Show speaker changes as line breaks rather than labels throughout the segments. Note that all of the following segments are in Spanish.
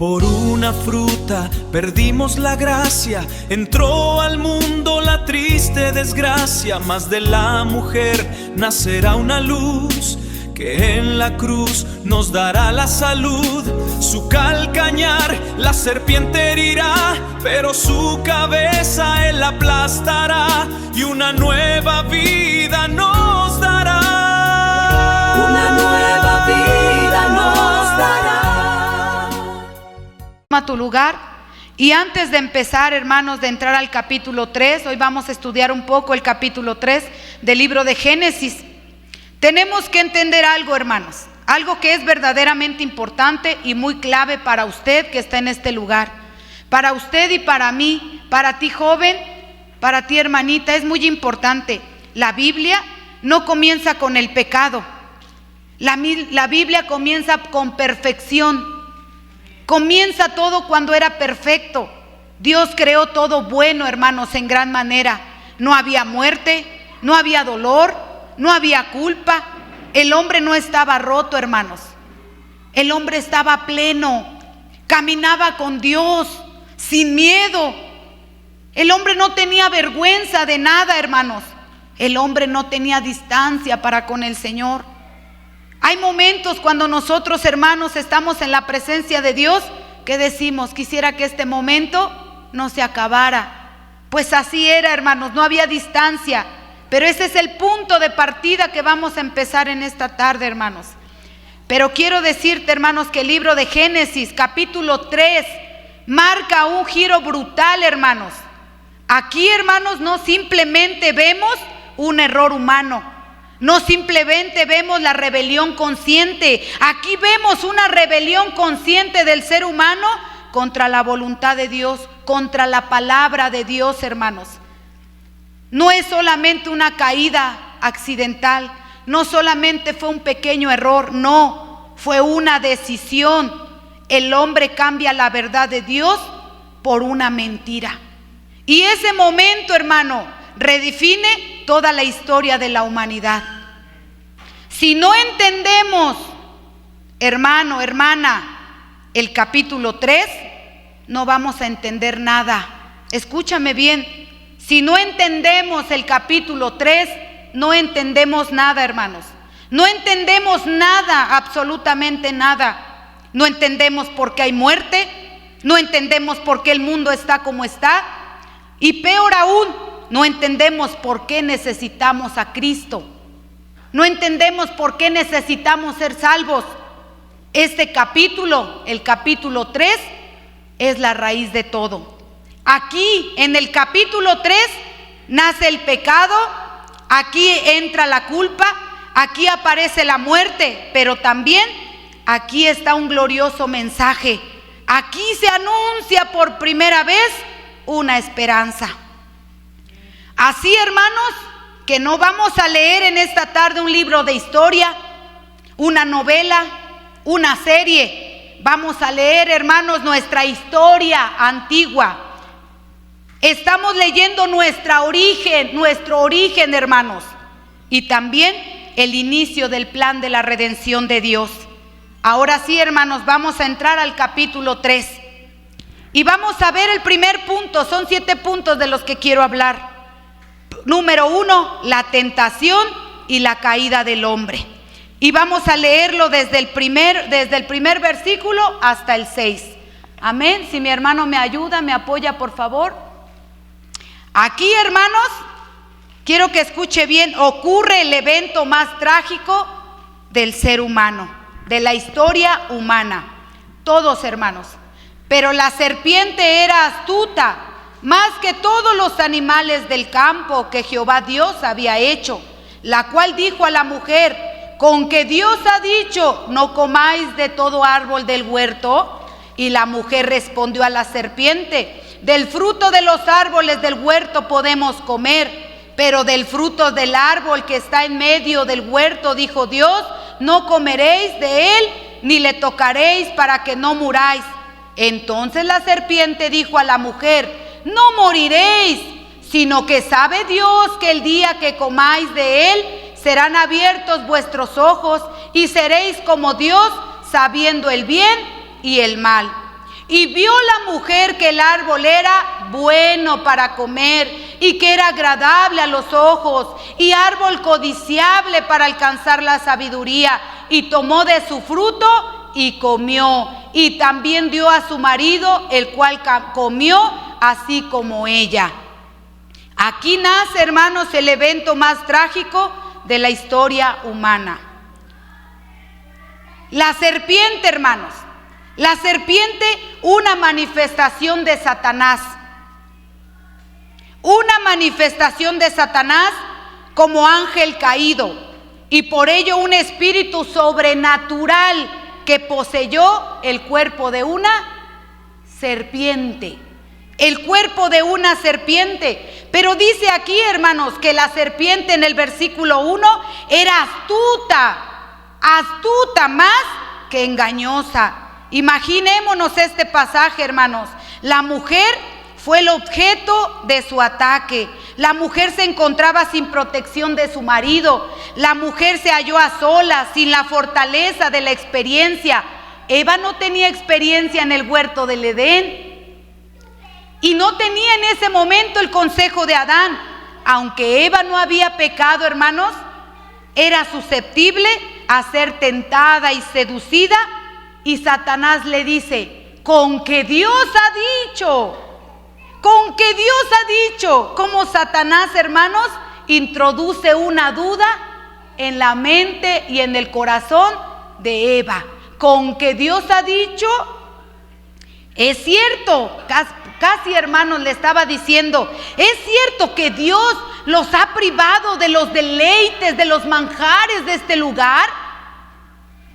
Por una fruta perdimos la gracia, entró al mundo la triste desgracia, mas de la mujer nacerá una luz que en la cruz nos dará la salud. Su calcañar la serpiente herirá, pero su cabeza él aplastará y una nueva vida nos dará.
Una nueva vida nos dará.
Toma tu lugar. Y antes de empezar, hermanos, de entrar al capítulo 3, hoy vamos a estudiar un poco el capítulo 3 del libro de Génesis. Tenemos que entender algo, hermanos, algo que es verdaderamente importante y muy clave para usted que está en este lugar, para usted y para mí, para ti joven, para ti hermanita, es muy importante. La Biblia no comienza con el pecado, la Biblia comienza con perfección. Comienza todo cuando era perfecto. Dios creó todo bueno, hermanos, en gran manera. No había muerte, no había dolor, no había culpa. El hombre no estaba roto, hermanos. El hombre estaba pleno. Caminaba con Dios, sin miedo. El hombre no tenía vergüenza de nada, hermanos. El hombre no tenía distancia para con el Señor. Hay momentos cuando nosotros, hermanos, estamos en la presencia de Dios que decimos, quisiera que este momento no se acabara. Pues así era, hermanos, no había distancia. Pero ese es el punto de partida que vamos a empezar en esta tarde, hermanos. Pero quiero decirte, hermanos, que el libro de Génesis, capítulo 3, marca un giro brutal, hermanos. Aquí, hermanos, no simplemente vemos un error humano. No simplemente vemos la rebelión consciente. Aquí vemos una rebelión consciente del ser humano contra la voluntad de Dios, contra la palabra de Dios, hermanos. No es solamente una caída accidental, no solamente fue un pequeño error, no, fue una decisión. El hombre cambia la verdad de Dios por una mentira. Y ese momento, hermano, redefine toda la historia de la humanidad. Si no entendemos, hermano, hermana, el capítulo 3, no vamos a entender nada. Escúchame bien, si no entendemos el capítulo 3, no entendemos nada, hermanos. No entendemos nada, absolutamente nada. No entendemos por qué hay muerte, no entendemos por qué el mundo está como está, y peor aún, no entendemos por qué necesitamos a Cristo. No entendemos por qué necesitamos ser salvos. Este capítulo, el capítulo 3, es la raíz de todo. Aquí, en el capítulo 3, nace el pecado, aquí entra la culpa, aquí aparece la muerte, pero también aquí está un glorioso mensaje. Aquí se anuncia por primera vez una esperanza. Así, hermanos, que no vamos a leer en esta tarde un libro de historia, una novela, una serie. Vamos a leer, hermanos, nuestra historia antigua. Estamos leyendo nuestro origen, hermanos, y también el inicio del plan de la redención de Dios. Ahora sí, hermanos, vamos a entrar al capítulo 3. Y vamos a ver el primer punto, son 7 puntos de los que quiero hablar. Número 1, la tentación y la caída del hombre. Y vamos a leerlo desde el primer versículo hasta el 6. Amén. Si mi hermano me ayuda, me apoya, por favor. Aquí, hermanos, quiero que escuche bien, ocurre el evento más trágico del ser humano, de la historia humana. Todos, hermanos. Pero la serpiente era astuta, más que todos los animales del campo que Jehová Dios había hecho, la cual dijo a la mujer, ¿con que Dios ha dicho, no comáis de todo árbol del huerto? Y la mujer respondió a la serpiente, del fruto de los árboles del huerto podemos comer, pero del fruto del árbol que está en medio del huerto, dijo Dios, no comeréis de él, ni le tocaréis para que no muráis. Entonces la serpiente dijo a la mujer, no moriréis, sino que sabe Dios que el día que comáis de él, serán abiertos vuestros ojos y seréis como Dios, sabiendo el bien y el mal. Y vio la mujer que el árbol era bueno para comer y que era agradable a los ojos y árbol codiciable para alcanzar la sabiduría, y tomó de su fruto y comió, y también dio a su marido, el cual comió así como ella. Aquí nace, hermanos, el evento más trágico de la historia humana. La serpiente, hermanos. La serpiente, una manifestación de Satanás. Una manifestación de Satanás como ángel caído, y por ello un espíritu sobrenatural que poseyó el cuerpo de una serpiente. El cuerpo de una serpiente. Pero dice aquí, hermanos, que la serpiente en el versículo 1 era astuta más que engañosa. Imaginémonos este pasaje, hermanos. La mujer fue el objeto de su ataque. La mujer se encontraba sin protección de su marido. La mujer se halló a solas, sin la fortaleza de la experiencia. Eva no tenía experiencia en el huerto del Edén y no tenía en ese momento el consejo de Adán. Aunque Eva no había pecado, hermanos, era susceptible a ser tentada y seducida. Y Satanás le dice: con que Dios ha dicho, con que Dios ha dicho. Como Satanás, hermanos, introduce una duda en la mente y en el corazón de Eva. Con que Dios ha dicho, es cierto, casi, hermanos, le estaba diciendo, es cierto que Dios los ha privado de los deleites, de los manjares de este lugar.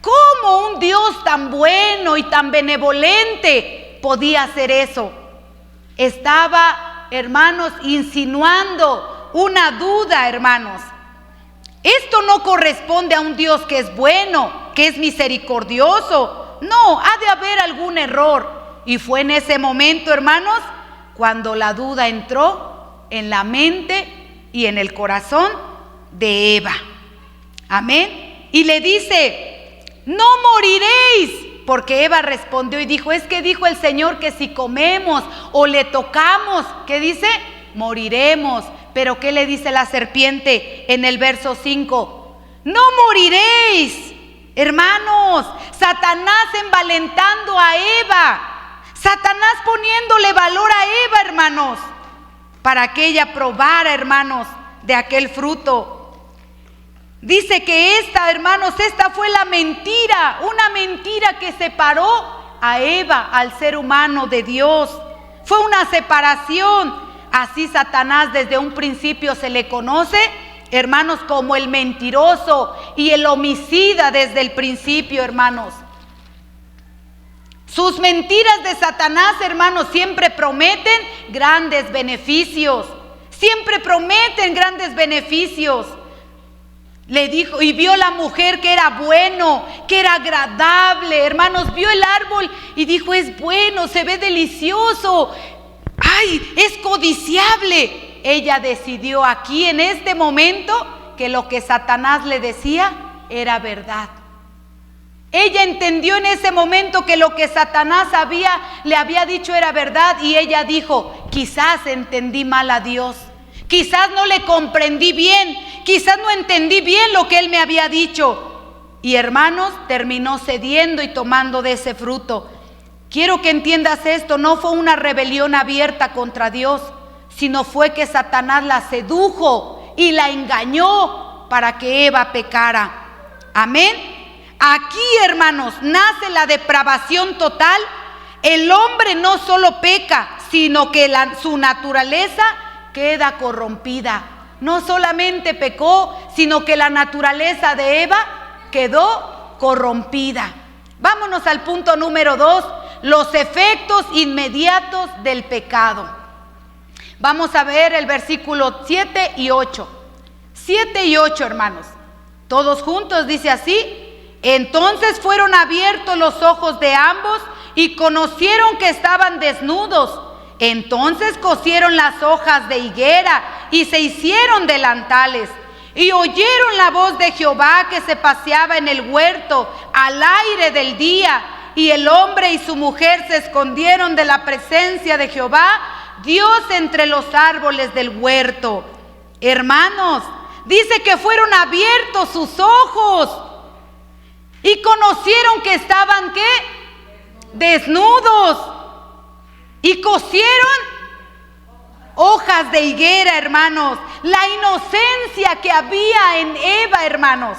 ¿Cómo un Dios tan bueno y tan benevolente podía hacer eso? Estaba, hermanos, insinuando una duda, hermanos. Esto no corresponde a un Dios que es bueno, que es misericordioso. No, ha de haber algún error. Y fue en ese momento, hermanos, cuando la duda entró en la mente y en el corazón de Eva. Amén. Y le dice: no moriréis. Porque Eva respondió y dijo: es que dijo el Señor que si comemos o le tocamos, ¿qué dice? Moriremos. Pero ¿qué le dice la serpiente en el verso 5? No moriréis. Hermanos, Satanás envalentando a Eva. Satanás poniéndole valor a Eva, hermanos, para que ella probara, hermanos, de aquel fruto. Dice que hermanos, esta fue la mentira, una mentira que separó a Eva, al ser humano, de Dios. Fue una separación. Así Satanás desde un principio se le conoce, hermanos, como el mentiroso y el homicida desde el principio, hermanos. Sus mentiras de Satanás, hermanos, siempre prometen grandes beneficios. Siempre prometen grandes beneficios. Le dijo, y vio la mujer que era bueno, que era agradable. Hermanos, vio el árbol y dijo: es bueno, se ve delicioso. ¡Ay, es codiciable! Ella decidió aquí en este momento que lo que Satanás le decía era verdad. Ella entendió en ese momento que lo que Satanás le había dicho era verdad, y ella dijo: quizás entendí mal a Dios. Quizás no le comprendí bien, quizás no entendí bien lo que él me había dicho. Y hermanos, terminó cediendo y tomando de ese fruto. Quiero que entiendas esto: no fue una rebelión abierta contra Dios, sino fue que Satanás la sedujo y la engañó para que Eva pecara. Amén. Aquí, hermanos, nace la depravación total. El hombre no solo peca, sino que su naturaleza queda corrompida. No solamente pecó, sino que la naturaleza de Eva quedó corrompida. Vámonos al punto número 2, los efectos inmediatos del pecado. Vamos a ver el versículo 7 y 8. 7 y 8, hermanos. Todos juntos dice así: entonces fueron abiertos los ojos de ambos y conocieron que estaban desnudos. Entonces cosieron las hojas de higuera y se hicieron delantales. Y oyeron la voz de Jehová que se paseaba en el huerto al aire del día. y el hombre y su mujer se escondieron de la presencia de Jehová, Dios, entre los árboles del huerto. Hermanos, dice que fueron abiertos sus ojos y conocieron que estaban, ¿qué? Desnudos. Y cosieron hojas de higuera, hermanos. La inocencia que había en Eva, hermanos,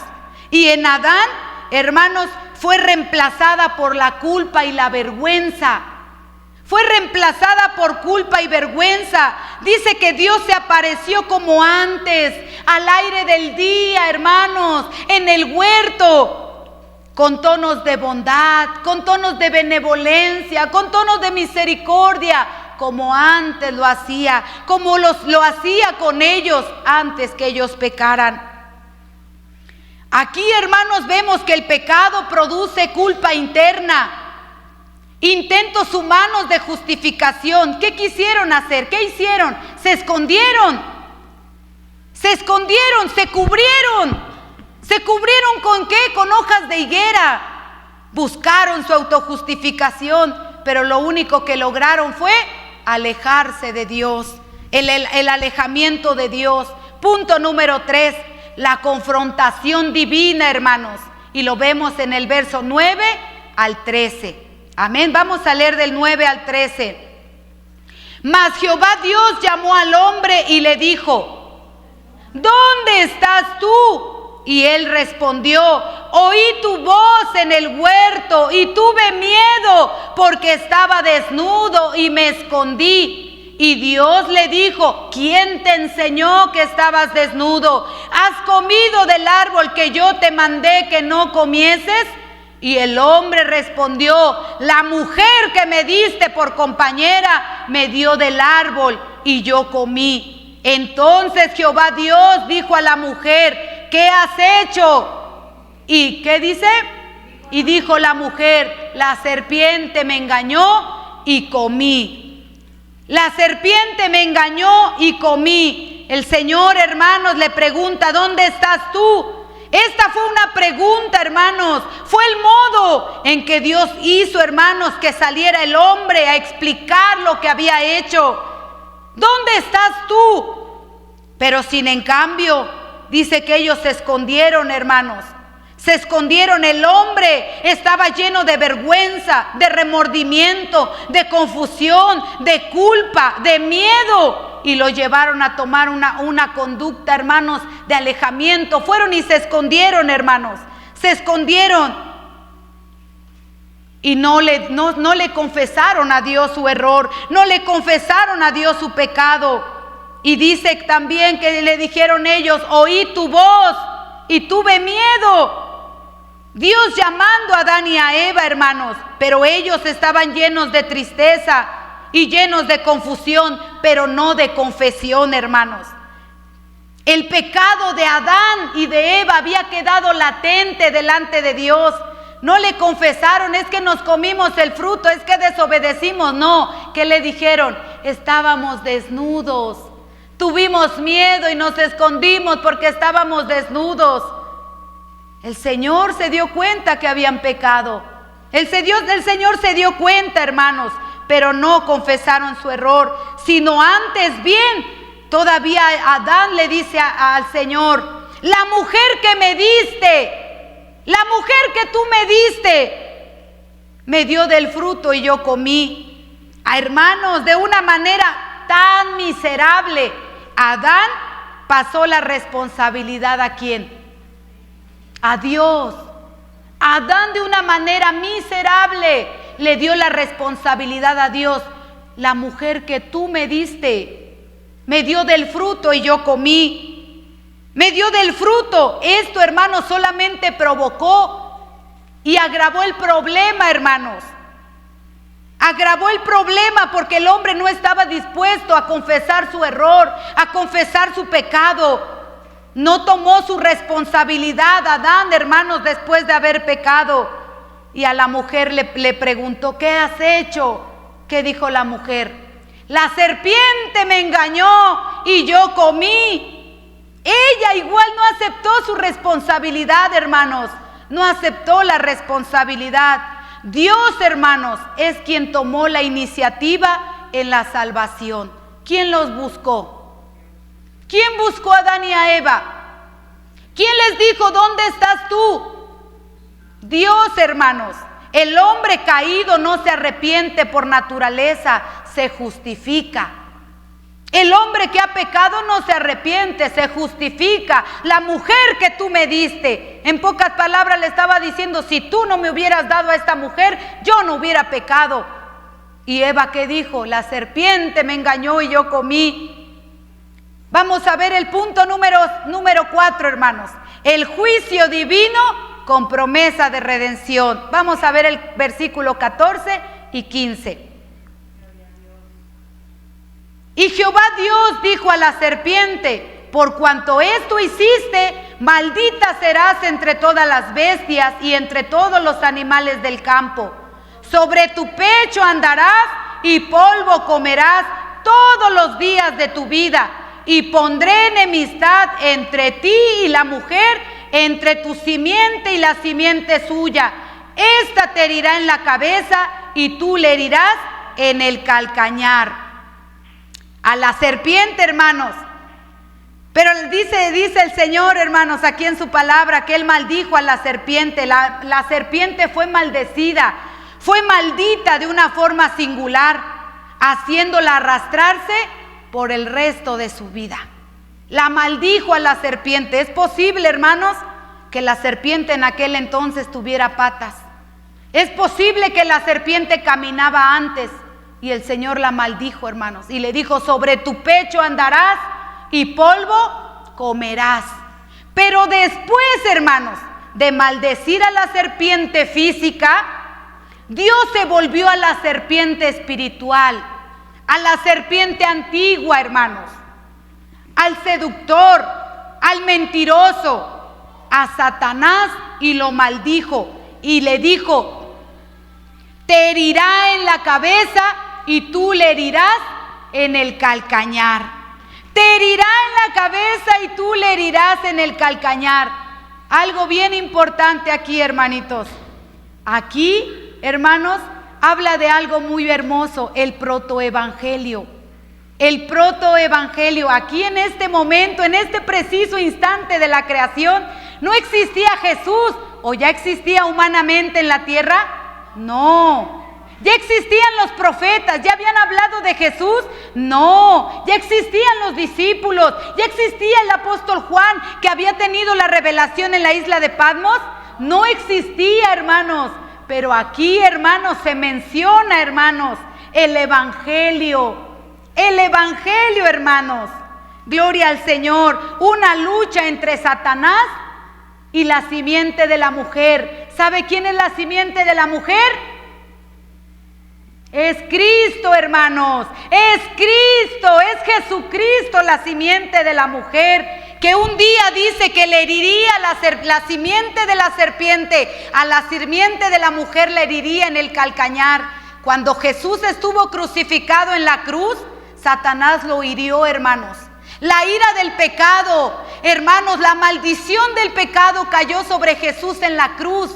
y en Adán, hermanos, fue reemplazada por la culpa y la vergüenza. Fue reemplazada por culpa y vergüenza. Dice que Dios se apareció como antes, al aire del día, hermanos, en el huerto, con tonos de bondad, con tonos de benevolencia, con tonos de misericordia, como antes lo hacía, como lo hacía con ellos antes que ellos pecaran. Aquí, hermanos, vemos que el pecado produce culpa interna, intentos humanos de justificación. ¿Qué quisieron hacer? ¿Qué hicieron? Se escondieron, se cubrieron. ¿Se cubrieron con qué? Con hojas de higuera. Buscaron su autojustificación, pero lo único que lograron fue alejarse de Dios, el alejamiento de Dios. Punto número 3, la confrontación divina, hermanos. Y lo vemos en el verso 9 al 13. Amén. Vamos a leer del 9 al 13. Mas Jehová Dios llamó al hombre y le dijo: ¿dónde estás tú? Y él respondió: oí tu voz en el huerto y tuve miedo porque estaba desnudo y me escondí. Y Dios le dijo: ¿quién te enseñó que estabas desnudo? ¿Has comido del árbol que yo te mandé que no comieses? Y el hombre respondió: la mujer que me diste por compañera me dio del árbol y yo comí. Entonces Jehová Dios dijo a la mujer: ¿qué has hecho? ¿Y qué dice? Y dijo la mujer: la serpiente me engañó y comí. La serpiente me engañó y comí. El Señor, hermanos, le pregunta: ¿dónde estás tú? Esta fue una pregunta, hermanos. Fue el modo en que Dios hizo, hermanos, que saliera el hombre a explicar lo que había hecho. ¿Dónde estás tú? Pero sin en cambio, dice que ellos se escondieron, hermanos. Se escondieron. El hombre estaba lleno de vergüenza, de remordimiento, de confusión, de culpa, de miedo. Y lo llevaron a tomar una conducta, hermanos, de alejamiento. Fueron y se escondieron, hermanos. Se escondieron. Y no le confesaron a Dios su error. No le confesaron a Dios su pecado. Y dice también que le dijeron ellos: oí tu voz y tuve miedo. Dios llamando a Adán y a Eva, hermanos, pero ellos estaban llenos de tristeza y llenos de confusión, pero no de confesión, hermanos. El pecado de Adán y de Eva había quedado latente delante de Dios. No le confesaron: es que nos comimos el fruto, es que desobedecimos. No, ¿qué le dijeron? Estábamos desnudos. Tuvimos miedo y nos escondimos porque estábamos desnudos. El Señor se dio cuenta que habían pecado. El Señor se dio cuenta, hermanos, pero no confesaron su error, sino antes bien, todavía Adán le dice al Señor: la mujer que me diste, la mujer que tú me diste, me dio del fruto y yo comí. Hermanos, de una manera tan miserable, Adán pasó la responsabilidad ¿a quién? A Dios. Adán, de una manera miserable, le dio la responsabilidad a Dios. La mujer que tú me diste me dio del fruto y yo comí. Me dio del fruto. Esto, hermanos, solamente provocó y agravó el problema, hermanos. Agravó el problema porque el hombre no estaba dispuesto a confesar su error, a confesar su pecado. No tomó su responsabilidad Adán, hermanos, después de haber pecado. Y a la mujer le preguntó: ¿qué has hecho? ¿Qué dijo la mujer? La serpiente me engañó y yo comí. Ella igual no aceptó su responsabilidad, hermanos. No aceptó la responsabilidad. Dios, hermanos, es quien tomó la iniciativa en la salvación. ¿Quién los buscó? ¿Quién buscó a Adán y a Eva? ¿Quién les dijo, ¿dónde estás tú? Dios, hermanos. El hombre caído no se arrepiente por naturaleza, se justifica. El hombre que ha pecado no se arrepiente, se justifica. La mujer que tú me diste, en pocas palabras le estaba diciendo, si tú no me hubieras dado a esta mujer, yo no hubiera pecado. Y Eva, ¿qué dijo? La serpiente me engañó y yo comí. Vamos a ver el punto número 4, hermanos. El juicio divino con promesa de redención. Vamos a ver el versículo 14 y 15. Y Jehová Dios dijo a la serpiente, por cuanto esto hiciste, maldita serás entre todas las bestias y entre todos los animales del campo. Sobre tu pecho andarás y polvo comerás todos los días de tu vida. Y pondré enemistad entre ti y la mujer, entre tu simiente y la simiente suya. Esta te herirá en la cabeza y tú le herirás en el calcañar. A la serpiente, hermanos. Pero dice el Señor, hermanos, aquí en su palabra, que Él maldijo a la serpiente. La serpiente fue maldecida, fue maldita de una forma singular, haciéndola arrastrarse por el resto de su vida. La maldijo a la serpiente. Es posible, hermanos, que la serpiente en aquel entonces tuviera patas. Es posible que la serpiente caminaba antes. Y el Señor la maldijo, hermanos, y le dijo, sobre tu pecho andarás y polvo comerás. Pero después, hermanos, de maldecir a la serpiente física, Dios se volvió a la serpiente espiritual, a la serpiente antigua, hermanos, al seductor, al mentiroso, a Satanás, y lo maldijo y le dijo, te herirá en la cabeza y tú le herirás en el calcañar. Te herirá en la cabeza y tú le herirás en el calcañar. Algo bien importante aquí, hermanitos. Aquí, hermanos, habla de algo muy hermoso, el protoevangelio. El protoevangelio. Aquí en este momento, en este preciso instante de la creación, no existía Jesús. ¿O ya existía humanamente en la tierra? No. ¿Ya existían los profetas? ¿Ya habían hablado de Jesús? No. ¿Ya existían los discípulos? ¿Ya existía el apóstol Juan que había tenido la revelación en la isla de Patmos? No existía, hermanos. Pero aquí, hermanos, se menciona, hermanos, el evangelio. El evangelio, hermanos. Gloria al Señor. Una lucha entre Satanás y la simiente de la mujer. ¿Sabe quién es la simiente de la mujer? Es Cristo, hermanos, es Cristo, es Jesucristo, la simiente de la mujer, que un día dice que le heriría la simiente de la serpiente, a la simiente de la mujer le heriría en el calcañar. Cuando Jesús estuvo crucificado en la cruz, Satanás lo hirió, hermanos. La ira del pecado, hermanos, la maldición del pecado cayó sobre Jesús en la cruz.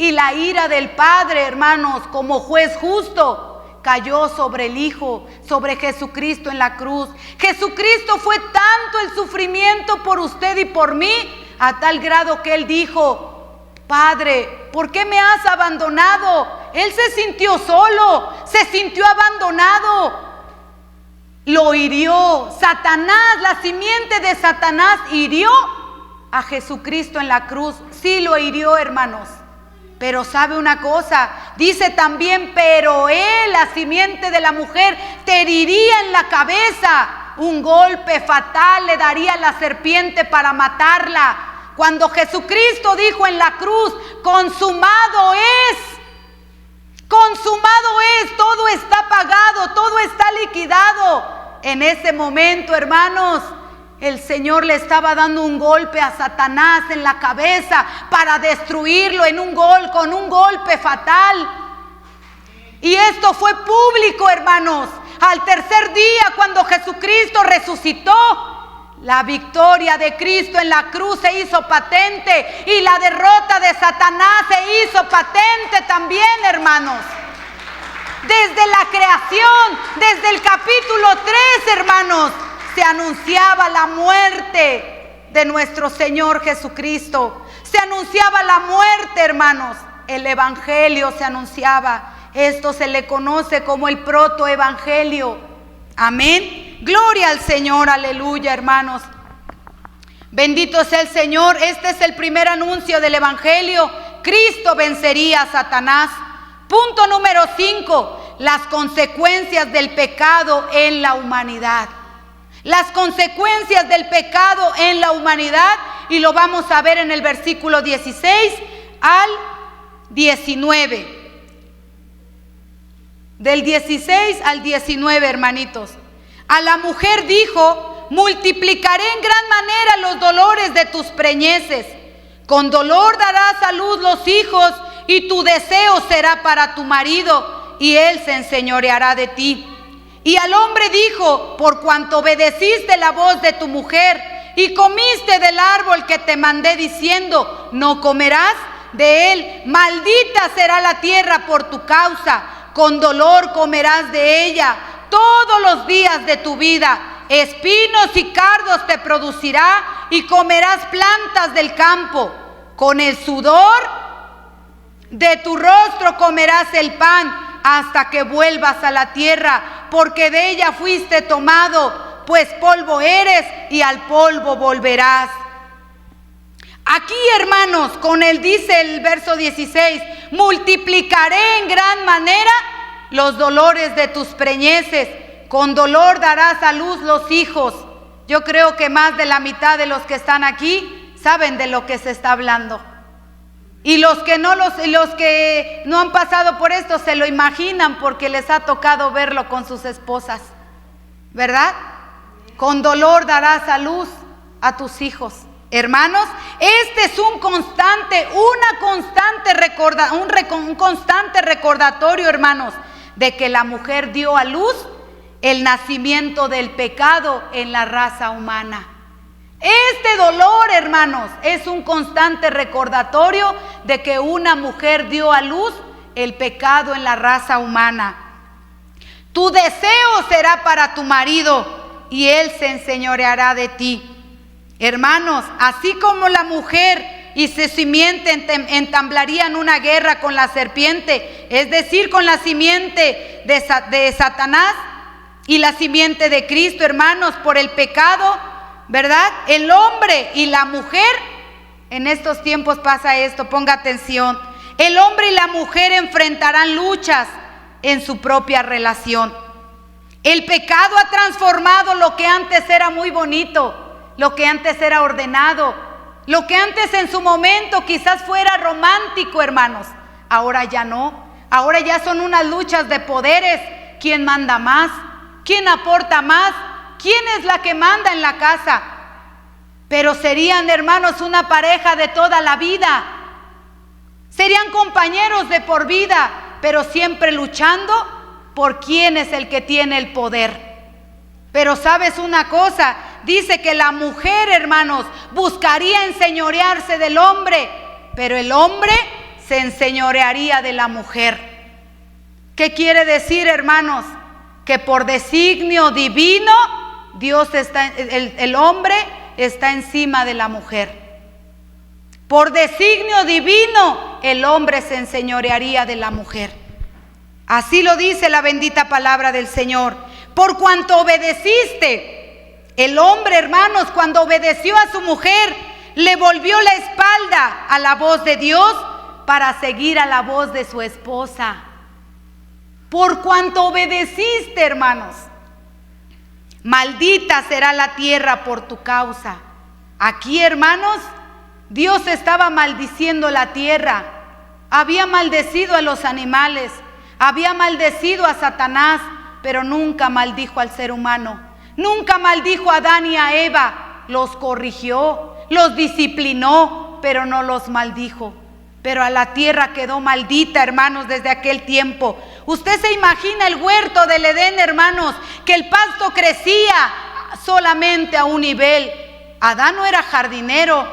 Y la ira del Padre, hermanos, como juez justo, cayó sobre el Hijo, sobre Jesucristo en la cruz. Jesucristo fue tanto el sufrimiento por usted y por mí, a tal grado que Él dijo, Padre, ¿por qué me has abandonado? Él se sintió solo, se sintió abandonado. Lo hirió. Satanás, la simiente de Satanás hirió a Jesucristo en la cruz. Sí lo hirió, hermanos. Pero sabe una cosa, dice también, pero él, la simiente de la mujer, te heriría en la cabeza. Un golpe fatal le daría a la serpiente para matarla. Cuando Jesucristo dijo en la cruz, consumado es, todo está pagado, todo está liquidado. En ese momento, hermanos, el Señor le estaba dando un golpe a Satanás en la cabeza para destruirlo con un golpe fatal. Y esto fue público, hermanos. Al tercer día, cuando Jesucristo resucitó, La victoria de Cristo en la cruz se hizo patente y la derrota de Satanás se hizo patente también, hermanos. Desde la creación, desde el capítulo 3, hermanos, se anunciaba la muerte de nuestro Señor Jesucristo. Se anunciaba la muerte, hermanos. El evangelio se anunciaba. Esto se le conoce como el protoevangelio. Amén. Gloria al Señor, aleluya, hermanos. Bendito sea el Señor. Este es el primer anuncio del evangelio. Cristo vencería a Satanás. Punto número 5, las consecuencias del pecado en la humanidad. Las consecuencias del pecado en la humanidad, y lo vamos a ver en el versículo 16 al 19. Del 16 al 19, hermanitos. A la mujer dijo: multiplicaré en gran manera los dolores de tus preñeces. Con dolor darás a luz los hijos, y tu deseo será para tu marido, y él se enseñoreará de ti. Y al hombre dijo: por cuanto obedeciste la voz de tu mujer, y comiste del árbol que te mandé diciendo: no comerás de él, maldita será la tierra por tu causa, con dolor comerás de ella todos los días de tu vida. Espinos y cardos te producirá, y comerás plantas del campo. Con el sudor de tu rostro comerás el pan, hasta que vuelvas a la tierra, porque de ella fuiste tomado, pues polvo eres y al polvo volverás. Aquí, hermanos, dice el verso 16: multiplicaré en gran manera los dolores de tus preñeces, con dolor darás a luz los hijos. Yo creo que más de la mitad de los que están aquí saben de lo que se está hablando. Y los que no han pasado por esto se lo imaginan, porque les ha tocado verlo con sus esposas, ¿verdad? Con dolor darás a luz a tus hijos. Hermanos, este es un constante recordatorio, hermanos, de que la mujer dio a luz el nacimiento del pecado en la raza humana. Este dolor, hermanos, es un constante recordatorio de que una mujer dio a luz el pecado en la raza humana. Tu deseo será para tu marido, y él se enseñoreará de ti. Hermanos, así como la mujer y su simiente entablarían una guerra con la serpiente, es decir, con la simiente de Satanás y la simiente de Cristo, hermanos, por el pecado, ¿verdad? El hombre y la mujer, en estos tiempos pasa esto, ponga atención. El hombre y la mujer enfrentarán luchas en su propia relación. El pecado ha transformado lo que antes era muy bonito, lo que antes era ordenado, lo que antes en su momento quizás fuera romántico, hermanos. Ahora ya no. Ahora ya son unas luchas de poderes. ¿Quién manda más? ¿Quién aporta más? ¿Quién es la que manda en la casa? Pero serían, hermanos, una pareja de toda la vida. Serían compañeros de por vida, pero siempre luchando por quién es el que tiene el poder. Pero ¿sabes una cosa? Dice que la mujer, hermanos, buscaría enseñorearse del hombre, pero el hombre se enseñorearía de la mujer. ¿Qué quiere decir, hermanos? Que por designio divino, el hombre está encima de la mujer. Por designio divino, el hombre se enseñorearía de la mujer. Así lo dice la bendita palabra del Señor. Por cuanto obedeciste, el hombre, hermanos, cuando obedeció a su mujer, le volvió la espalda a la voz de Dios para seguir a la voz de su esposa. Por cuanto obedeciste, hermanos, maldita será la tierra por tu causa. Aquí, hermanos, Dios estaba maldiciendo la tierra. Había maldecido a los animales, había maldecido a Satanás, pero nunca maldijo al ser humano. Nunca maldijo a Adán y a Eva. Los corrigió, los disciplinó, pero no los maldijo. Pero a la tierra quedó maldita, hermanos, desde aquel tiempo. Usted se imagina el huerto del Edén, hermanos, que el pasto crecía solamente a un nivel. Adán no era jardinero.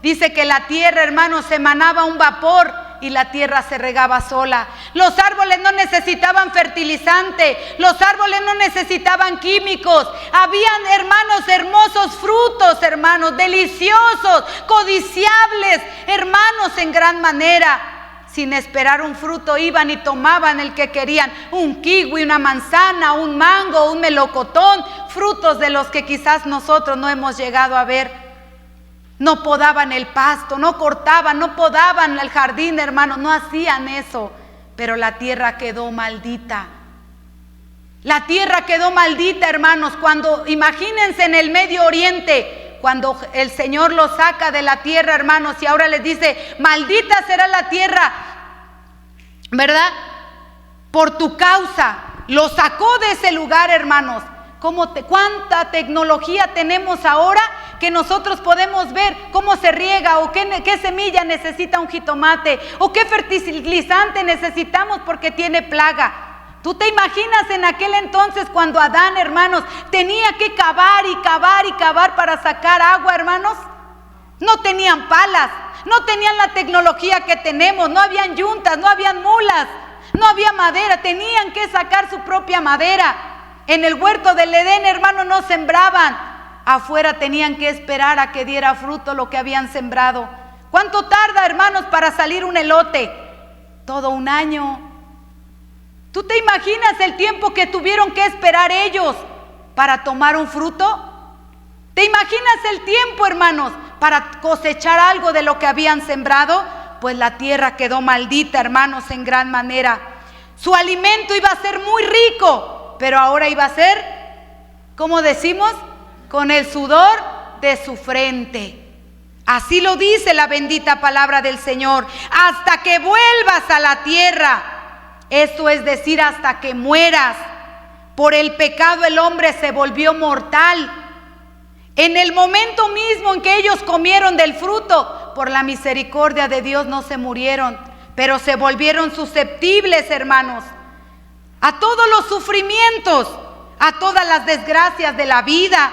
Dice que la tierra, hermanos, emanaba un vapor y la tierra se regaba sola. Los árboles no necesitaban fertilizante, los árboles no necesitaban químicos. Habían, hermanos, hermosos frutos, hermanos, deliciosos, codiciables, hermanos, en gran manera. Sin esperar un fruto iban y tomaban el que querían, un kiwi, una manzana, un mango, un melocotón, frutos de los que quizás nosotros no hemos llegado a ver. No podaban el pasto, no cortaban, no podaban el jardín, hermanos, no hacían eso. Pero la tierra quedó maldita. La tierra quedó maldita, hermanos, cuando, imagínense en el Medio Oriente, cuando el Señor los saca de la tierra, hermanos, y ahora les dice, maldita será la tierra, ¿verdad? Por tu causa. Los sacó de ese lugar, hermanos. ¿Cuánta tecnología tenemos ahora que nosotros podemos ver cómo se riega o qué semilla necesita un jitomate o qué fertilizante necesitamos porque tiene plaga? ¿Tú te imaginas en aquel entonces cuando Adán, hermanos, tenía que cavar y cavar y cavar para sacar agua, hermanos? No tenían palas, no tenían la tecnología que tenemos, no habían yuntas, no habían mulas, no había madera, tenían que sacar su propia madera. En el huerto del Edén, hermanos, no sembraban. Afuera tenían que esperar a que diera fruto lo que habían sembrado. ¿Cuánto tarda, hermanos, para salir un elote? Todo un año. ¿Tú te imaginas el tiempo que tuvieron que esperar ellos para tomar un fruto? ¿Te imaginas el tiempo, hermanos, para cosechar algo de lo que habían sembrado? Pues la tierra quedó maldita, hermanos, en gran manera. Su alimento iba a ser muy rico, pero ahora iba a ser, ¿cómo decimos? Con el sudor de su frente. Así lo dice la bendita palabra del Señor. Hasta que vuelvas a la tierra. Esto es decir, hasta que mueras. Por el pecado el hombre se volvió mortal. En el momento mismo en que ellos comieron del fruto, por la misericordia de Dios no se murieron, pero se volvieron susceptibles, hermanos, a todos los sufrimientos, a todas las desgracias de la vida,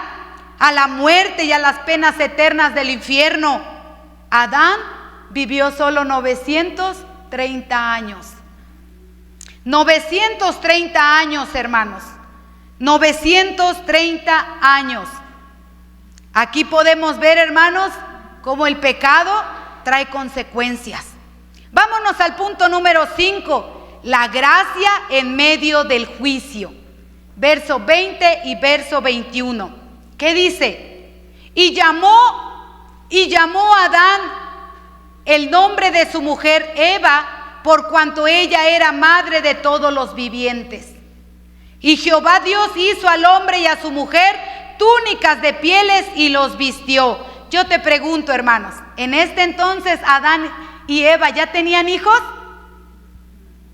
a la muerte y a las penas eternas del infierno. Adán vivió solo 930 años. 930 años, hermanos. 930 años. Aquí podemos ver, hermanos, cómo el pecado trae consecuencias. Vámonos al punto número 5. La gracia en medio del juicio. Verso 20 y verso 21. ¿Qué dice? Y llamó a Adán el nombre de su mujer Eva, por cuanto ella era madre de todos los vivientes. Y Jehová Dios hizo al hombre y a su mujer túnicas de pieles y los vistió. Yo te pregunto, hermanos, ¿en este entonces Adán y Eva ya tenían hijos?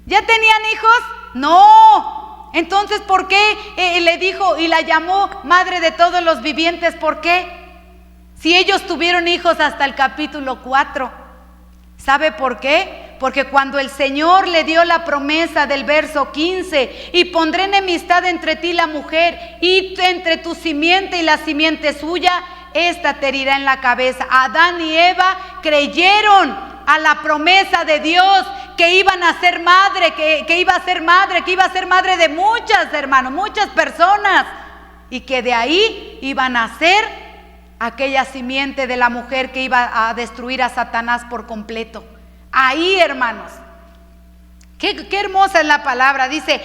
¿Ya tenían hijos? No. Entonces, ¿por qué le dijo y la llamó madre de todos los vivientes? ¿Por qué? Si ellos tuvieron hijos hasta el capítulo 4. ¿Sabe por qué? Porque cuando el Señor le dio la promesa del verso 15, y pondré enemistad entre ti y la mujer, y entre tu simiente y la simiente suya, esta te herirá en la cabeza. Adán y Eva creyeron a la promesa de Dios, que iban a ser madre, que iba a ser madre de muchas, hermanos, muchas personas, y que de ahí iban a ser aquella simiente de la mujer que iba a destruir a Satanás por completo. Ahí, hermanos, qué hermosa es la palabra. Dice,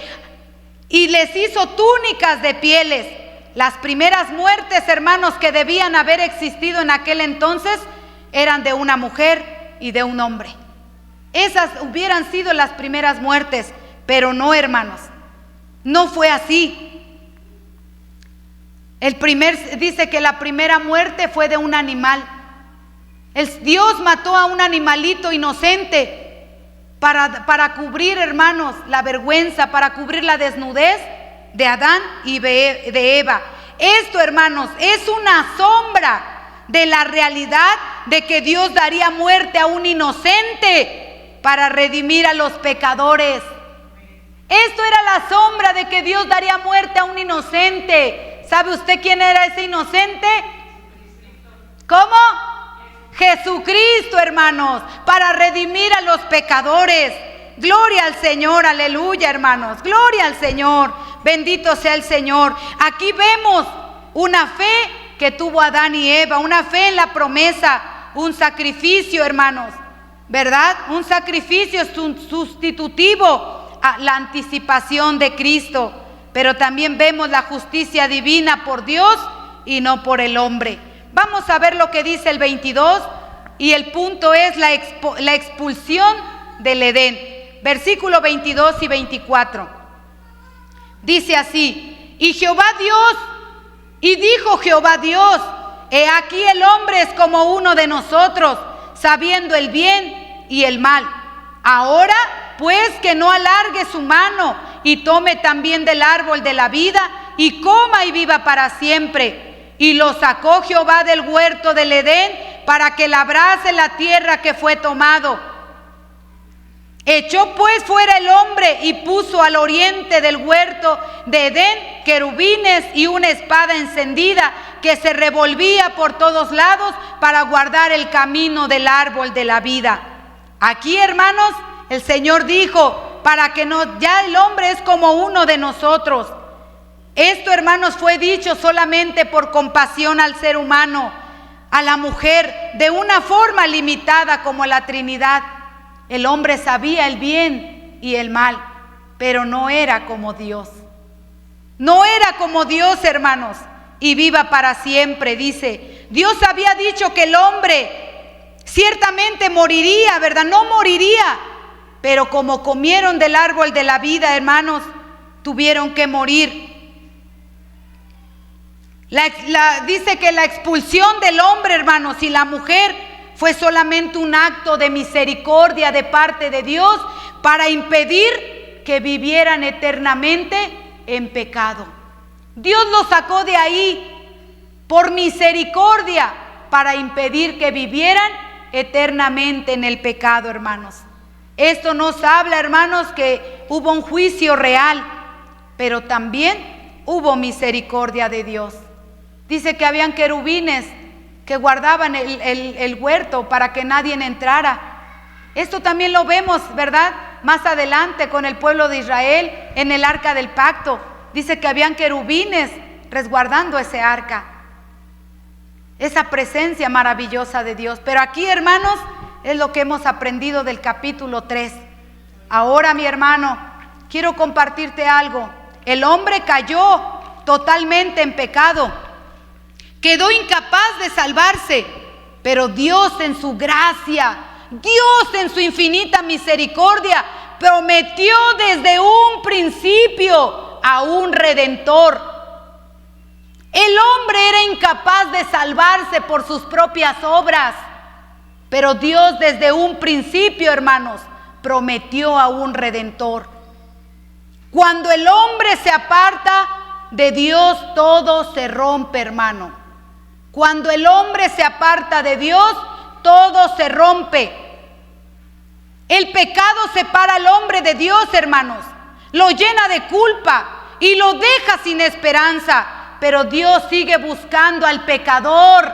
y les hizo túnicas de pieles. Las primeras muertes, hermanos, que debían haber existido en aquel entonces eran de una mujer y de un hombre. Esas hubieran sido las primeras muertes, pero no, hermanos, no fue así. Dice que la primera muerte fue de un animal. Dios mató a un animalito inocente para cubrir, hermanos, la vergüenza, para cubrir la desnudez de Adán y de Eva. Esto, hermanos, es una sombra de la realidad de que Dios daría muerte a un inocente para redimir a los pecadores. Esto era la sombra de que Dios daría muerte a un inocente. ¿Sabe usted quién era ese inocente? ¿Cómo? Jesucristo, hermanos, para redimir a los pecadores. Gloria al Señor, aleluya, hermanos, gloria al Señor, bendito sea el Señor. Aquí vemos una fe que tuvo Adán y Eva, una fe en la promesa, un sacrificio, hermanos, ¿verdad? Un sacrificio sustitutivo a la anticipación de Cristo, pero también vemos la justicia divina por Dios y no por el hombre. Vamos a ver lo que dice el 22 y el punto es la expulsión del Edén. Versículo 22 y 24. Dice así: y dijo Jehová Dios, he aquí el hombre es como uno de nosotros, sabiendo el bien y el mal. Ahora pues que no alargue su mano y tome también del árbol de la vida y coma y viva para siempre. Y lo sacó Jehová del huerto del Edén para que labrase la tierra que fue tomado. Echó pues fuera el hombre y puso al oriente del huerto de Edén querubines y una espada encendida que se revolvía por todos lados para guardar el camino del árbol de la vida. Aquí, hermanos, el Señor dijo, para que no, ya el hombre es como uno de nosotros. Esto, hermanos, fue dicho solamente por compasión al ser humano, a la mujer, de una forma limitada como la Trinidad. El hombre sabía el bien y el mal, pero no era como Dios. No era como Dios, hermanos, y viva para siempre, dice. Dios había dicho que el hombre ciertamente moriría, ¿verdad? No moriría, pero como comieron del árbol de la vida, hermanos, tuvieron que morir. Dice que la expulsión del hombre, hermanos, y la mujer fue solamente un acto de misericordia de parte de Dios para impedir que vivieran eternamente en pecado. Dios los sacó de ahí por misericordia para impedir que vivieran eternamente en el pecado, hermanos. Esto nos habla, hermanos, que hubo un juicio real, pero también hubo misericordia de Dios. Dice que habían querubines que guardaban el huerto para que nadie entrara. Esto también lo vemos, ¿verdad? Más adelante con el pueblo de Israel en el arca del pacto. Dice que habían querubines resguardando ese arca. Esa presencia maravillosa de Dios. Pero aquí, hermanos, es lo que hemos aprendido del capítulo 3. Ahora, mi hermano, quiero compartirte algo. El hombre cayó totalmente en pecado. Quedó incapaz de salvarse, pero Dios en su gracia, Dios en su infinita misericordia, prometió desde un principio a un redentor. El hombre era incapaz de salvarse por sus propias obras, pero Dios desde un principio, hermanos, prometió a un redentor. Cuando el hombre se aparta de Dios, todo se rompe, hermano. Cuando el hombre se aparta de Dios, todo se rompe. El pecado separa al hombre de Dios, hermanos. Lo llena de culpa y lo deja sin esperanza. Pero Dios sigue buscando al pecador.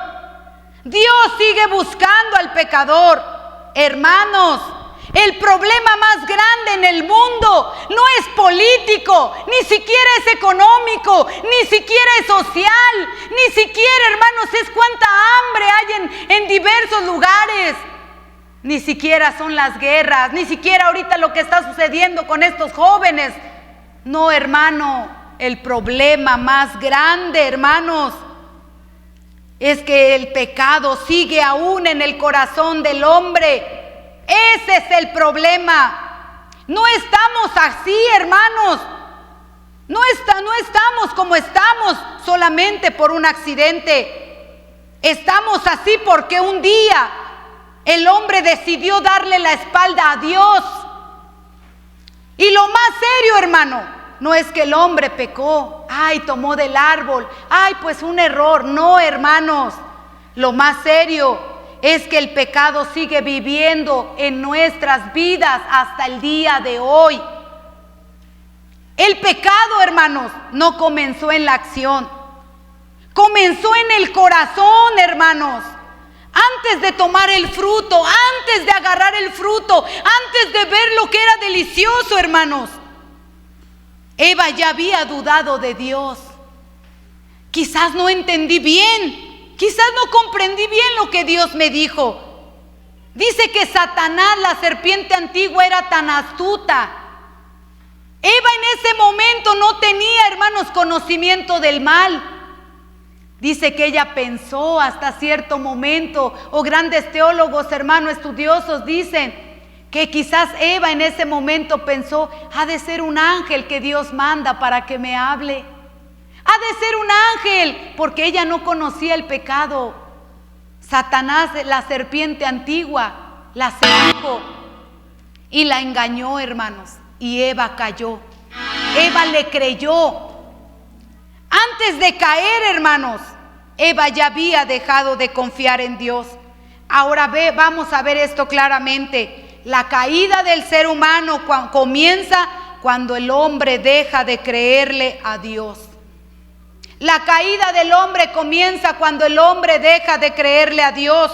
Dios sigue buscando al pecador. Hermanos, el problema más grande en el mundo no es político, ni siquiera es económico, ni siquiera es social, ni siquiera, hermanos, es cuánta hambre hay en diversos lugares. Ni siquiera son las guerras, ni siquiera ahorita lo que está sucediendo con estos jóvenes. No, hermano, el problema más grande, hermanos, es que el pecado sigue aún en el corazón del hombre. Ese es el problema. No estamos así, hermanos. No estamos como estamos solamente por un accidente. Estamos así porque un día el hombre decidió darle la espalda a Dios. Y lo más serio, hermano, no es que el hombre pecó. Ay, tomó del árbol. Ay, pues un error. No, hermanos. Lo más serio es que el pecado sigue viviendo en nuestras vidas hasta el día de hoy. El pecado, hermanos, no comenzó en la acción. Comenzó en el corazón, hermanos. Antes de tomar el fruto, antes de agarrar el fruto, antes de ver lo que era delicioso, hermanos, Eva ya había dudado de Dios. Quizás no entendí bien, quizás no comprendí bien lo que Dios me dijo. Dice que Satanás, la serpiente antigua, era tan astuta. Eva en ese momento no tenía, hermanos, conocimiento del mal. Dice que ella pensó hasta cierto momento, o grandes teólogos, hermanos estudiosos, dicen que quizás Eva en ese momento pensó: ha de ser un ángel que Dios manda para que me hable. Ha de ser un ángel, porque ella no conocía el pecado. Satanás, la serpiente antigua, la sedujo y la engañó, hermanos, y Eva cayó. Eva le creyó. Antes de caer, hermanos, Eva ya había dejado de confiar en Dios. Ahora vamos a ver esto claramente. La caída del ser humano comienza cuando el hombre deja de creerle a Dios. La caída del hombre comienza cuando el hombre deja de creerle a Dios.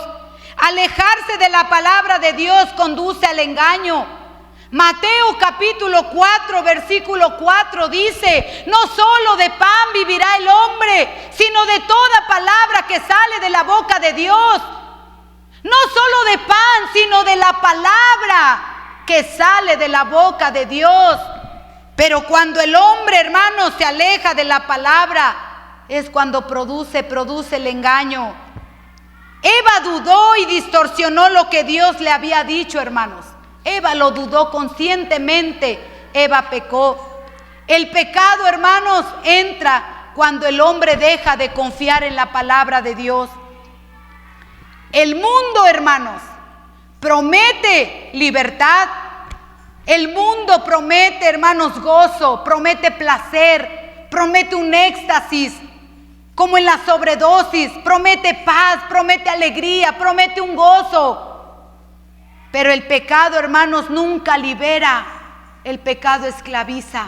Alejarse de la palabra de Dios conduce al engaño. Mateo capítulo 4, versículo 4 dice: no solo de pan vivirá el hombre, sino de toda palabra que sale de la boca de Dios. No solo de pan, sino de la palabra que sale de la boca de Dios. Pero cuando el hombre, hermanos, se aleja de la palabra, es cuando produce el engaño. Eva dudó y distorsionó lo que Dios le había dicho, hermanos. Eva lo dudó conscientemente, Eva pecó. El pecado, hermanos, entra cuando el hombre deja de confiar en la palabra de Dios. El mundo, hermanos, promete libertad. El mundo promete, hermanos, gozo, promete placer, promete un éxtasis, como en la sobredosis, promete paz, promete alegría, promete un gozo. Pero el pecado, hermanos, nunca libera. El pecado esclaviza.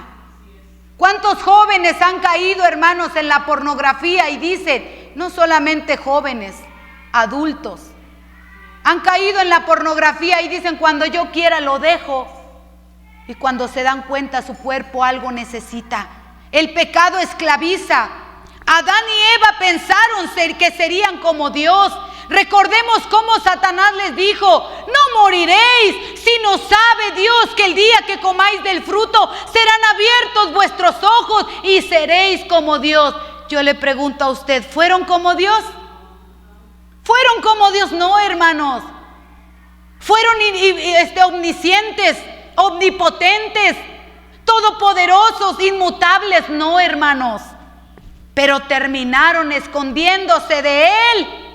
¿Cuántos jóvenes han caído, hermanos, en la pornografía? Y dicen, no solamente jóvenes, adultos han caído en la pornografía y dicen: cuando yo quiera lo dejo. Y cuando se dan cuenta, su cuerpo algo necesita. El pecado esclaviza. Adán y Eva pensaron que serían como Dios. Recordemos cómo Satanás les dijo: no moriréis, sino sabe Dios que el día que comáis del fruto serán abiertos vuestros ojos y seréis como Dios. Yo le pregunto a usted, ¿fueron como Dios? ¿Fueron como Dios? No, hermanos. Fueron omniscientes, omnipotentes, todopoderosos, inmutables. No, hermanos. Pero terminaron escondiéndose de Él.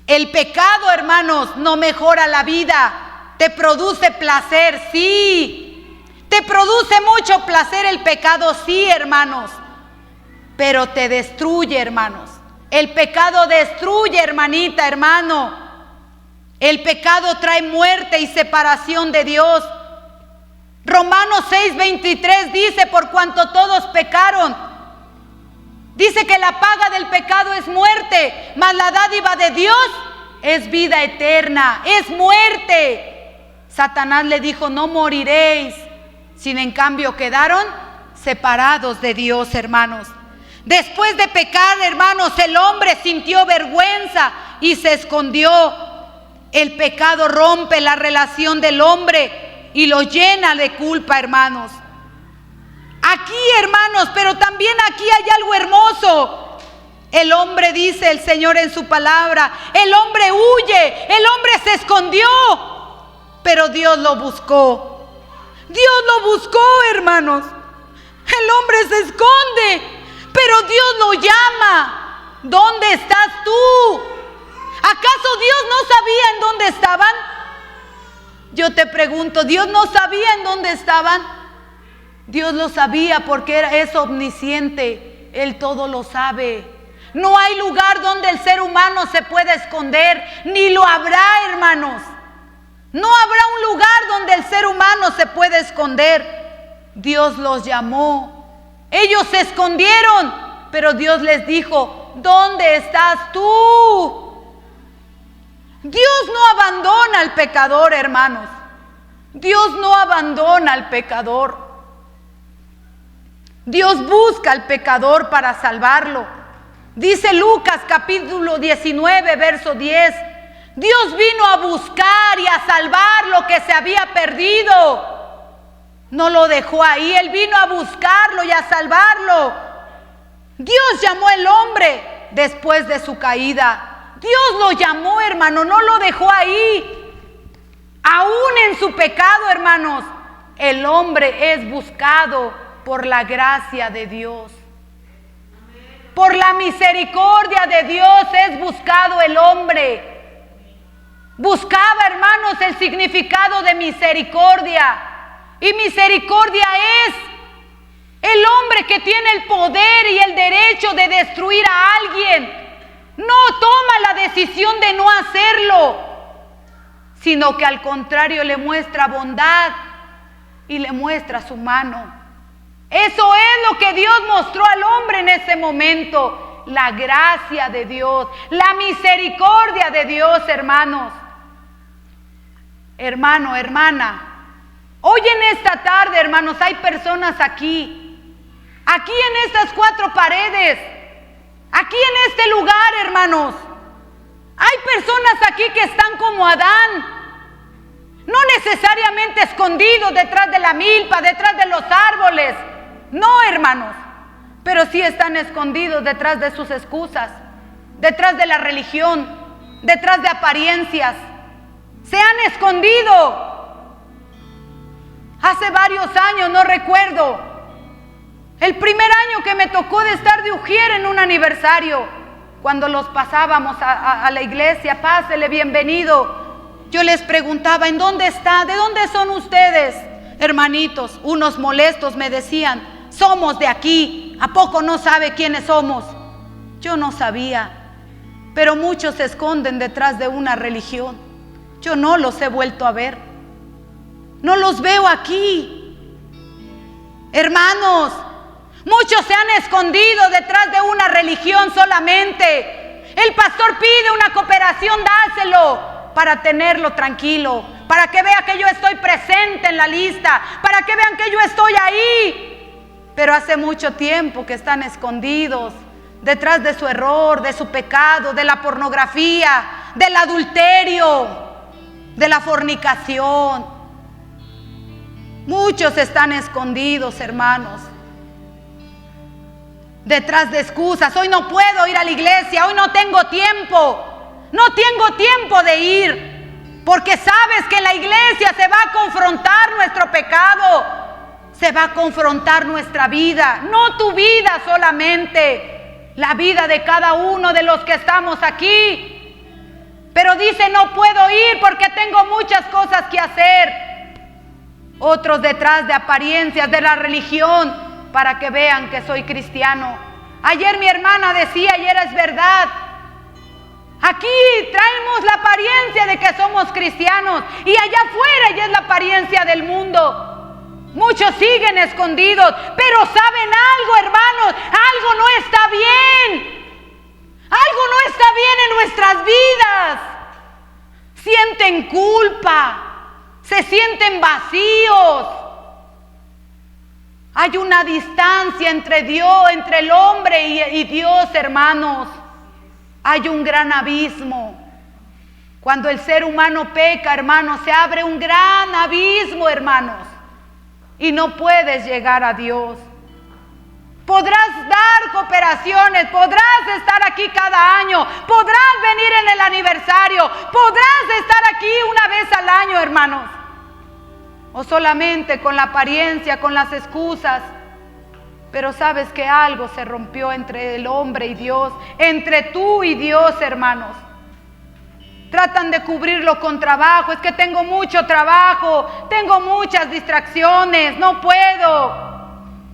El pecado, hermanos, no mejora la vida. Te produce placer, sí. Te produce mucho placer el pecado, sí, hermanos. Pero te destruye, hermanos. El pecado destruye, hermanita, hermano. El pecado trae muerte y separación de Dios. Romanos 6:23 dice: por cuanto todos pecaron. Dice que la paga del pecado es muerte, mas la dádiva de Dios es vida eterna, es muerte. Satanás le dijo: no moriréis. Sin en cambio quedaron separados de Dios, hermanos. Después de pecar, hermanos, el hombre sintió vergüenza y se escondió. El pecado rompe la relación del hombre y lo llena de culpa, hermanos. Aquí, hermanos, pero también aquí hay algo hermoso. El hombre, dice el Señor en su palabra, el hombre huye, el hombre se escondió, pero Dios lo buscó. Dios lo buscó, hermanos. El hombre se esconde, pero Dios lo llama. ¿Dónde estás tú? ¿Acaso Dios no sabía en dónde estaban? Yo te pregunto, ¿Dios no sabía en dónde estaban? Dios lo sabía porque es omnisciente. Él todo lo sabe. No hay lugar donde el ser humano se pueda esconder, ni lo habrá, hermanos. No habrá un lugar donde el ser humano se pueda esconder. Dios los llamó. Ellos se escondieron, pero Dios les dijo: ¿dónde estás tú? Dios no abandona al pecador, hermanos. Dios no abandona al pecador. Dios busca al pecador para salvarlo. Dice Lucas capítulo 19, verso 10. Dios vino a buscar y a salvar lo que se había perdido. No lo dejó ahí, Él vino a buscarlo y a salvarlo. Dios llamó al hombre después de su caída. Dios lo llamó, hermano, no lo dejó ahí. Aún en su pecado, hermanos, el hombre es buscado por la gracia de Dios. Por la misericordia de Dios es buscado el hombre. Buscaba, hermanos, el significado de misericordia. Y misericordia es el hombre que tiene el poder y el derecho de destruir a alguien. No toma la decisión de no hacerlo, sino que al contrario le muestra bondad y le muestra su mano. Eso es lo que Dios mostró al hombre en ese momento. La gracia de Dios, la misericordia de Dios, hermanos. Hermano, hermana, hoy en esta tarde, hermanos, hay personas aquí en estas 4 paredes, aquí en este lugar, hermanos. Hay personas aquí que están como Adán, no necesariamente escondidos detrás de la milpa, detrás de los árboles. No, hermanos, pero sí están escondidos detrás de sus excusas, detrás de la religión, detrás de apariencias. Se han escondido. Hace varios años, no recuerdo, el primer año que me tocó de estar de ujier en un aniversario, cuando los pasábamos a la iglesia, pásele, bienvenido. Yo les preguntaba, ¿en dónde está? ¿De dónde son ustedes, hermanitos? Unos molestos me decían, somos de aquí. ¿A poco no sabe quiénes somos? Yo no sabía, pero muchos se esconden detrás de una religión. Yo no los he vuelto a ver. No los veo aquí. Hermanos, muchos se han escondido detrás de una religión solamente. El pastor pide una cooperación, dáselo para tenerlo tranquilo, para que vea que yo estoy presente en la lista, para que vean que yo estoy ahí. Pero hace mucho tiempo que están escondidos detrás de su error, de su pecado, de la pornografía, del adulterio, de la fornicación. Muchos están escondidos, hermanos, detrás de excusas. Hoy no puedo ir a la iglesia, hoy no tengo tiempo de ir, porque sabes que en la iglesia se va a confrontar nuestro pecado, se va a confrontar nuestra vida, no tu vida solamente, la vida de cada uno de los que estamos aquí. Pero dice, no puedo ir porque tengo muchas cosas que hacer. Otros detrás de apariencias de la religión para que vean que soy cristiano. Ayer mi hermana decía, y es verdad, aquí traemos la apariencia de que somos cristianos y allá afuera ya es la apariencia del mundo. Muchos siguen escondidos, pero ¿saben algo, hermanos? Algo no está bien. Algo no está bien en nuestras vidas. Sienten culpa, se sienten vacíos. Hay una distancia entre Dios, entre el hombre y Dios, hermanos. Hay un gran abismo. Cuando el ser humano peca, hermanos, se abre un gran abismo, hermanos. Y no puedes llegar a Dios. Podrás dar cooperaciones, podrás estar aquí cada año, podrás venir en el aniversario, podrás estar aquí una vez al año, hermanos. O solamente con la apariencia, con las excusas. Pero sabes que algo se rompió entre el hombre y Dios, entre tú y Dios, hermanos. Tratan de cubrirlo con trabajo. Es que tengo mucho trabajo, tengo muchas distracciones, no puedo.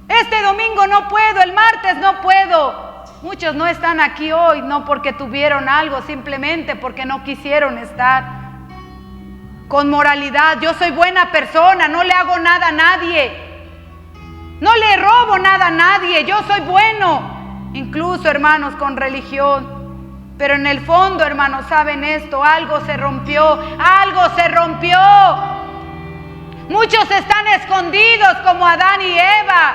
Este domingo no puedo, el martes no puedo. Muchos no están aquí hoy, no porque tuvieron algo, simplemente porque no quisieron estar. Con moralidad, yo soy buena persona, no le hago nada a nadie. No le robo nada a nadie, yo soy bueno. incluso, hermanos, con religión. Pero en el fondo, hermanos, ¿saben esto? Algo se rompió, algo se rompió. Muchos están escondidos como Adán y Eva,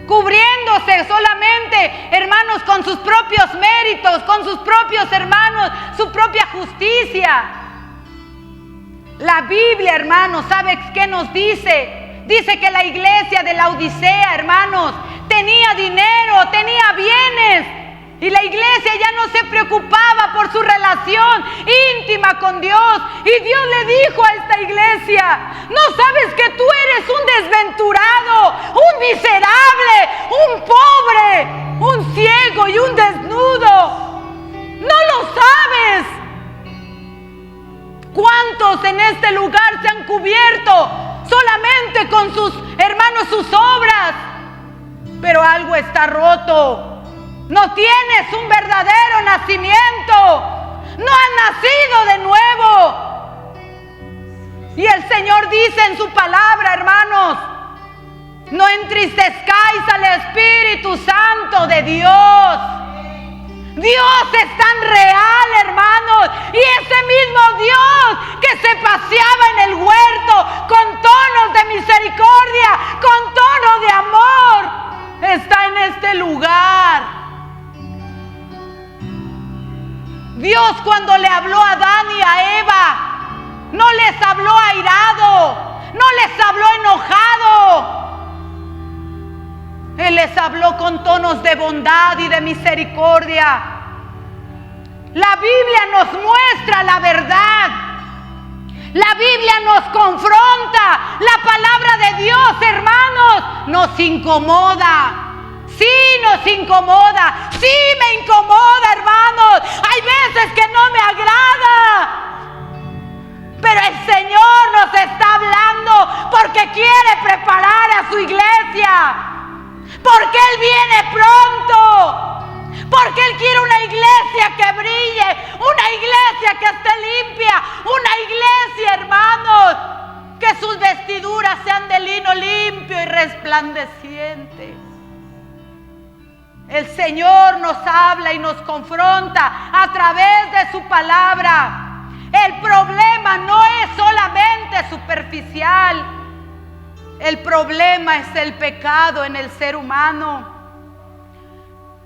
cubriéndose solamente, hermanos, con sus propios méritos, con sus propios, hermanos, su propia justicia. La Biblia, hermanos, ¿sabes qué nos dice? Dice que la iglesia de la Odisea, hermanos, tenía dinero, tenía bienes. Y la iglesia ya no se preocupaba por su relación íntima con Dios. Y Dios le dijo a esta iglesia: ¿no sabes que tú eres un desventurado, un miserable, un pobre, un ciego y un desnudo? ¿No lo sabes? ¿Cuántos en este lugar se han cubierto solamente con sus hermanos, sus obras? Pero algo está roto. No tienes un verdadero nacimiento. No has nacido de nuevo. Y el Señor dice en su palabra, hermanos: no entristezcáis al Espíritu Santo de Dios. Dios es tan real, hermanos. Y ese mismo Dios que se paseaba en el huerto con tonos de misericordia, con tono de amor, está en este lugar. Dios, cuando le habló a Adán y a Eva, no les habló airado, no les habló enojado. Él les habló con tonos de bondad y de misericordia. La Biblia nos muestra la verdad. La Biblia nos confronta. La palabra de Dios, hermanos, nos incomoda. Sí, nos incomoda. Sí, me incomoda, hermanos. Hay veces que no me agrada. Pero el Señor nos está hablando porque quiere preparar a su iglesia. Porque Él viene pronto. Porque Él quiere una iglesia que brille. Una iglesia que esté limpia. Una iglesia, hermanos, que sus vestiduras sean de lino limpio y resplandeciente. El Señor nos habla y nos confronta a través de su palabra. El problema no es solamente superficial. El problema es el pecado en el ser humano.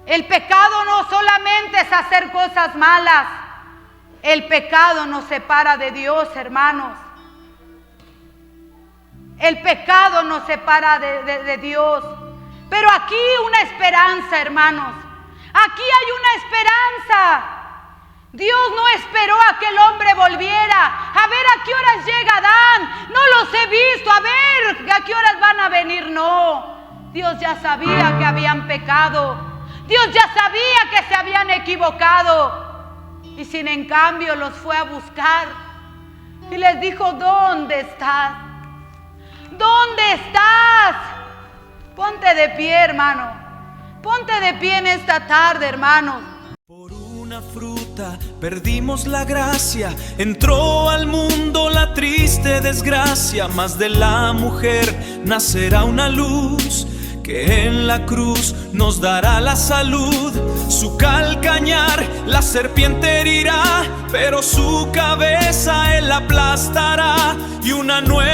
El pecado no solamente es hacer cosas malas. El pecado nos separa de Dios, hermanos. El pecado nos separa de Dios. Pero aquí una esperanza, hermanos. Aquí hay una esperanza. Dios no esperó a que el hombre volviera. A ver a qué horas llega Adán. No los he visto. A ver a qué horas van a venir. No. Dios ya sabía que habían pecado. Dios ya sabía que se habían equivocado. Y sin en cambio los fue a buscar. Y les dijo: ¿dónde estás? ¿Dónde estás? Ponte de pie, hermano. Ponte de pie en esta tarde, hermanos.
Por una fruta perdimos la gracia, entró al mundo la triste desgracia, mas de la mujer nacerá una luz que en la cruz nos dará la salud. Su calcañar la serpiente herirá, pero su cabeza él aplastará, y una nueva